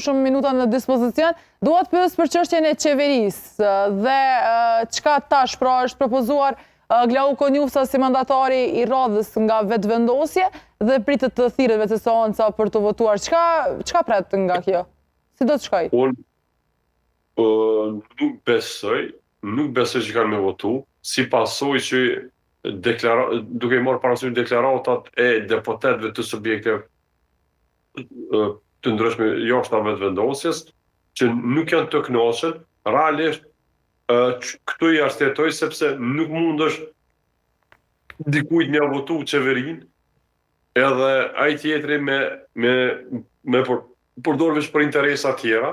shumë minuta në dispozicion, dua të pyes për çështjen e qeverisë dhe çka tash pra është propozuar Glauko Njufsa si mandatari i radhës nga vetëvendosje dhe pritet të thirret vetësonca për të votuar. Çka pret nga kjo? Si do të shkoj? Nuk besoj që kanë me votu, si pasojë që duke marrë parasysh deklaratat e deputetëve të subjekteve të ndryshme jashtë vetëvendosjes, që nuk janë të kënaqur, realisht këtu i arsyetoj sepse nuk mundesh dikujt mja votu qeverinë, edhe ai tjetri me përdor veç për interesa tjera,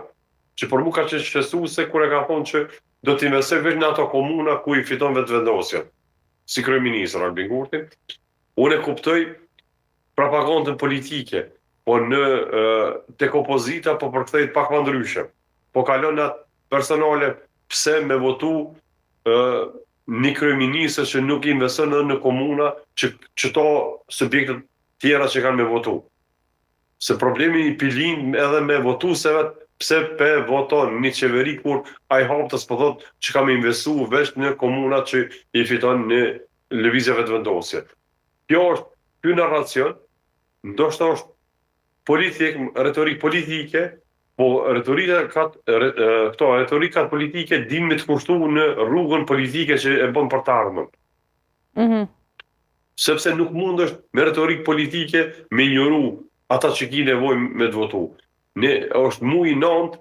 që për mu ka qenë shqetësuese kur e ka thonë që do të investoj vetëm në ato komuna ku i fiton vetëvendosjen, si kryeministër Albin Kurti. Unë e kuptoj propagandën politike, po tek opozita po përkthehet pak më ndryshe. Po kalon atë personale pse me votu një kryeministër që nuk investon në komuna që to subjektet tjera që kanë me votu. Se problemi i pilin edhe me votuesve, pse pe voton një qeveri kur ai haptas po thot që kam investu veç në komuna që i fiton në lëvizje vetëvendosje. Ky narracion ndoshta është retorik politike, po retorikat politike din me të kushtu në rrugën politike që e bën për të ardhmen. Sepse nuk mundesh me retorik politike me injoru ata që ki nevojë me të votu. Është muaj 9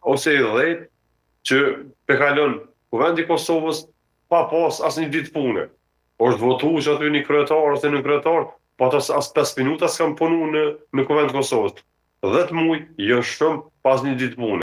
ose 10 që pekalon Kuvendi i Kosovës pa pas asnjë ditë pune. Është votu që aty një kryetar ose një kryetar, po as 5 minuta s'kan punu në Kuvend të Kosovës. 10 muaj janë shumë pas një ditë pune.